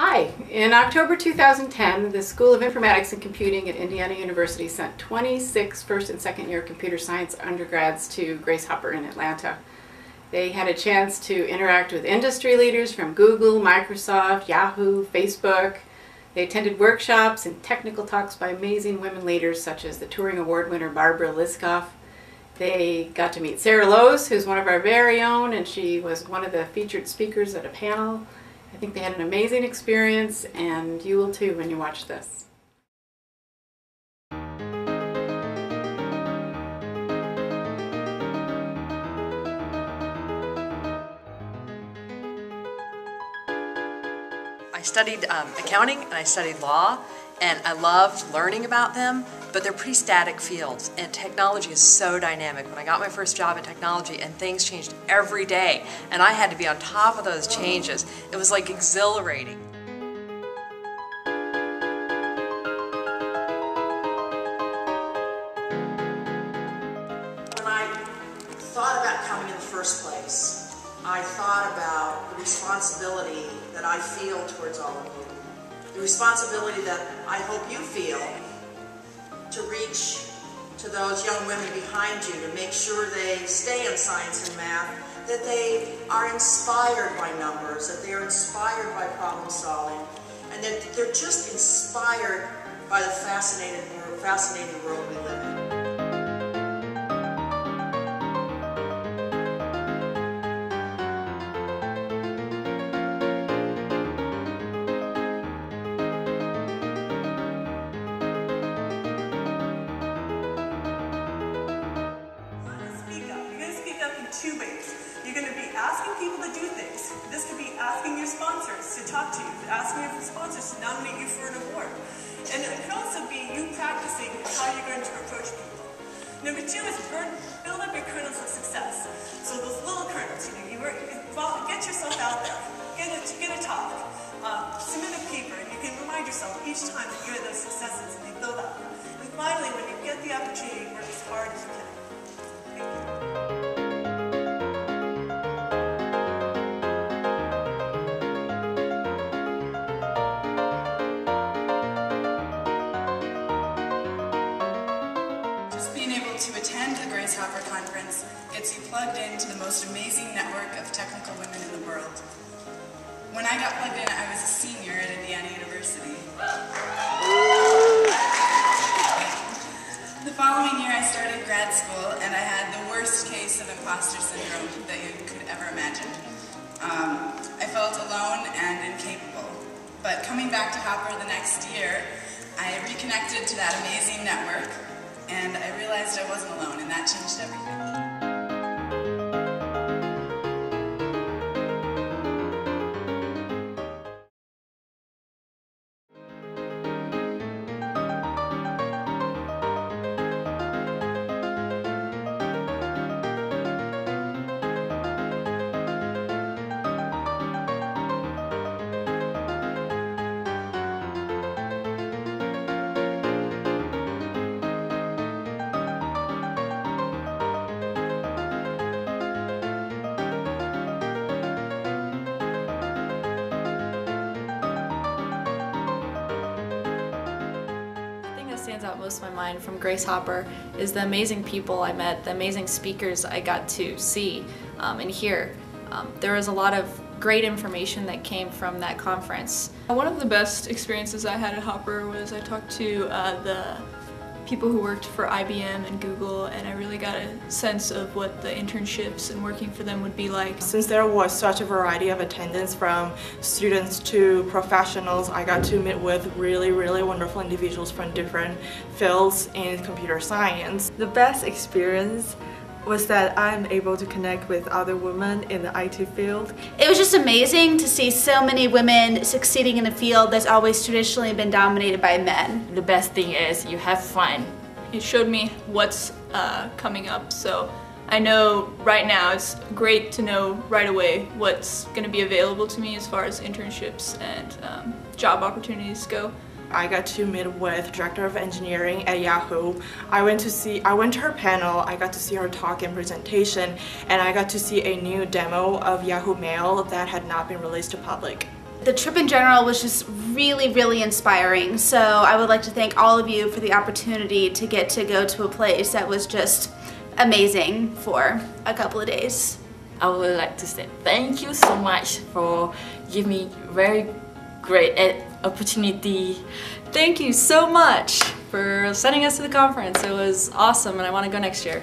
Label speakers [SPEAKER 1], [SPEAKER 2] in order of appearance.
[SPEAKER 1] Hi. In October 2010, the School of Informatics and Computing at Indiana University sent 26 first and second year computer science undergrads to Grace Hopper in Atlanta. They had a chance to interact with industry leaders from Google, Microsoft, Yahoo, Facebook. They attended workshops and technical talks by amazing women leaders such as the Turing Award winner Barbara Liskov. They got to meet Sarah Lowe's, who's one of our very own, and she was one of the featured speakers at a panel. I think they had an amazing experience, and you will too when you watch this.
[SPEAKER 2] I studied accounting and I studied law, and I loved learning about them, but they're pretty static fields, and technology is so dynamic. When I got my first job in technology, and things changed every day, and I had to be on top of those changes, it was like exhilarating.
[SPEAKER 3] When I thought about coming in the first place, I thought about the responsibility that I feel towards all of you. The responsibility that I hope you feel to reach to those young women behind you, to make sure they stay in science and math, that they are inspired by numbers, that they are inspired by problem solving, and that they're just inspired by the fascinating world we live in.
[SPEAKER 4] Two ways. You're going to be asking people to do things. This could be asking your sponsors to talk to you, asking your sponsors to nominate you for an award. And it could also be you practicing how you're going to approach people. Number two is build up your kernels of success. So those little kernels, get yourself out there, get a talk, submit a paper, and you can remind yourself each time that you had those successes and you build up. And finally, when you get the opportunity, work as hard as you can. Thank you.
[SPEAKER 5] To attend the Grace Hopper Conference gets you plugged into the most amazing network of technical women in the world. When I got plugged in, I was a senior at Indiana University. The following year I started grad school, and I had the worst case of imposter syndrome that you could ever imagine. I felt alone and incapable. But coming back to Hopper the next year, I reconnected to that amazing network, and I realized I wasn't alone, and that changed everything.
[SPEAKER 6] Stands out most in my mind from Grace Hopper is the amazing people I met, the amazing speakers I got to see and hear. There was a lot of great information that came from that conference.
[SPEAKER 7] One of the best experiences I had at Hopper was I talked to the people who worked for IBM and Google, and I really got a sense of what the internships and working for them would be like.
[SPEAKER 8] Since there was such a variety of attendance from students to professionals, I got to meet with really wonderful individuals from different fields in computer science.
[SPEAKER 9] The best experience was that I'm able to connect with other women in the IT field.
[SPEAKER 10] It was just amazing to see so many women succeeding in a field that's always traditionally been dominated by men.
[SPEAKER 11] The best thing is you have fun.
[SPEAKER 7] It showed me what's coming up, so I know right now it's great to know right away what's going to be available to me as far as internships and job opportunities go.
[SPEAKER 8] I got to meet with Director of Engineering at Yahoo. I went to her panel, I got to see her talk and presentation, and I got to see a new demo of Yahoo Mail that had not been released to public.
[SPEAKER 10] The trip in general was just really, really inspiring. So I would like to thank all of you for the opportunity to get to go to a place that was just amazing for a couple of days.
[SPEAKER 11] I would like to say thank you so much for giving me very great opportunity.
[SPEAKER 6] Thank you so much for sending us to the conference. It was awesome and I want to go next year.